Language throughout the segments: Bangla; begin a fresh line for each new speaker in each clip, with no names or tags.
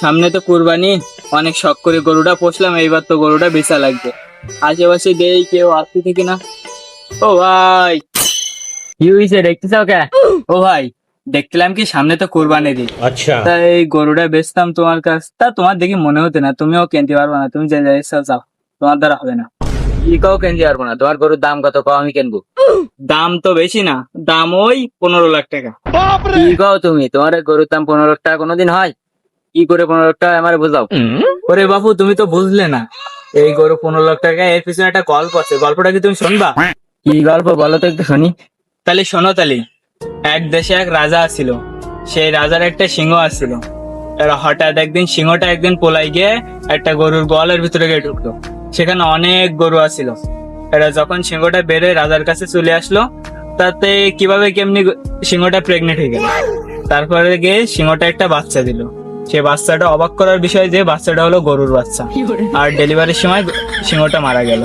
সামনে তো কুরবানি, অনেক শখ করে গরুটা পুষলাম, এইবার তো গরুটা বেচা লাগবে। আশেপাশে দেই কেউ আসছে থেকে না। ও ভাই, কি হয়েছে দেখতে চাও কে? ও ভাই, দেখলাম কি সামনে তো কুরবানি দিই,
अच्छा।
তা এই গরুটা বেচতাম তোমার কাছ। তা তোমার দেখি মনে হতে না, তুমিও কিনতে পারবে না, তুমি যে যাও যাও, তোমার দ্বারা হবে না।
কি কাও কিনতে পারবো না? তোমার গরুর দাম কত কাও আমি কিনবো?
দাম তো বেশি না, দাম ওই 15 লাখ টাকা।
কি কাও তুমি? তোমার এই গরুর দাম 15 লাখ টাকা কোনোদিন হয়? কি করে 15 লাখ টাকা আমার বোঝাও।
ওরে বাপু, তুমি তো বুঝলে না, এই গরু 15 লাখ টাকা, এর পিছনে একটা গল্প আছে, গল্পটা কি তুমি শুনবা?
কি গল্প বলো তো একটু শুনি।
তাহলে শোনো তালি। এক দেশে এক রাজা ছিল, সেই রাজার একটা সিংহ আসছিল। এরা হঠাৎ একদিন সিংহটা একদিন পলাই গিয়ে একটা গরুর গোয়ালের ভিতরে গিয়ে ঢুকলো। সেখানে অনেক গরু আছিল। এরা যখন সিংহটা বেড়ে রাজার কাছে চলে আসলো, তাতে কিভাবে কেমনি সিংহটা প্রেগনেন্ট হয়ে গেল। তারপরে গিয়ে সিংহটা একটা বাচ্চা দিল। সে বাচ্চাটা অবাক করার বিষয় যে বাচ্চাটা হলো গরুর বাচ্চা। আর ডেলিভারির সময় সিংহটা মারা গেল।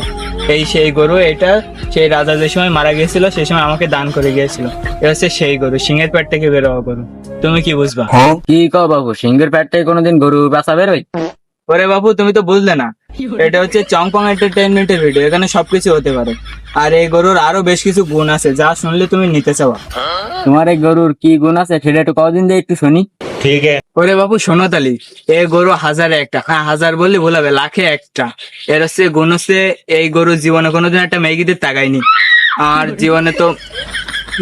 এই সেই গরু, এটা সেই রাজা যে সময় মারা গিয়েছিল সেই সময় আমাকে দান করে গিয়েছিল। এটা হচ্ছে সেই গরু, সিংহের পেট থেকে বের হওয়া গরু। তুমি কি বুঝবা?
কি কাও বাবু, সিংহের পেট থেকে কোনোদিন গরু বাঁচা বেরোয়?
ওরে বাবু, তুমি তো বুঝলে না, এটা হচ্ছে চংপং এন্টারটেইনমেন্টের ভিডিও, এখানে সবকিছু হতে পারে। আর এই গরুর আরো বেশ কিছু গুণ আছে যা শুনলে তুমি নিতে চাও।
তোমার এই গরুর কি গুণ আছে সেটা একটু কদিন দিয়ে একটু শুনি।
ठीक है।
ওরে বাবু শোনো তালি, এই গরু হাজারে একটা, হ্যাঁ হাজার বললে ভুল হবে, লাখে একটা। এর হচ্ছে গুণ হচ্ছে, এই গরু জীবনে কোনোদিন একটা মেগিতে তাকায়নি। আর জীবনে তো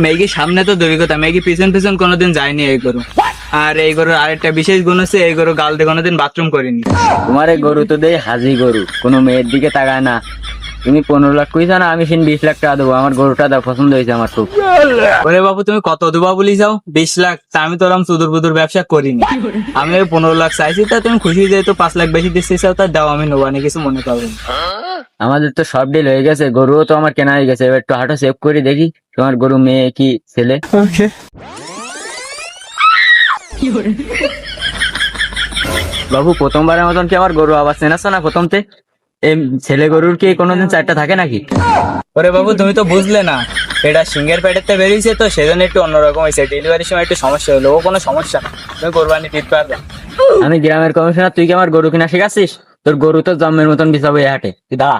মেগি সামনে তো দূরের কথা, মেগি পিছন পিছন কোনোদিন যায়নি এই গরু। আর এই গরুর আরেকটা বিশেষ গুণ হচ্ছে, এই গরু গাল দিয়ে কোনোদিন বাথরুম করেনি।
তোমার এই গরু তো দেই হাজি গরু, কোনো মেয়ের দিকে তাকায় না। তুমি 15 লাখ কইছো না, আমি সেন 20 লাখ টাকা দেবো। আমার গরুটা দাও, পছন্দ হয়েছে আমার খুব।
ওরে বাবু, তুমি কত দুবা বলি যাও? 20 লাখ? তা আমি তো ওরকম সুদূর বুদুর ব্যবসা করিনি। আমি ওই 15 লাখ চাইছি, তা তুমি খুশি যেহেতু 5 লাখ বেশি দিচ্ছি চাও, তা দাও, আমি নেবো না, কিছু মনে করবো না।
আমাদের তো সব ডিল হয়ে গেছে, গরুও তো আমার কেনা হয়ে গেছে। এবার একটু হাঁটো সেভ করে দেখি তোমার গরু মেয়ে কি ছেলে। বাবু, প্রথমবারের মতন কি আমার গরু আবার চেনাচ্ছ না প্রথমতে? এই ছেলে গরুর কি কোনোদিন চারটা থাকে নাকি?
ওরে বাবু, তুমি তো বুঝলে না, এটা সিংহের পেটেতে বেরিয়েছে তো সেজন্য একটু অন্যরকম হয়েছে। ডেলিভারির সময় একটু সমস্যা হলো, ও কোনো সমস্যা না, তুমি কোরবানি দিতে পারবে।
আমি গ্রামের কমিশনার, তুই কি আমার গরু কিনা শেখাচ্ছিস? তোর গরু তো জন্মের মতন বিছাবো এই হাটে, তুই দাঁড়া।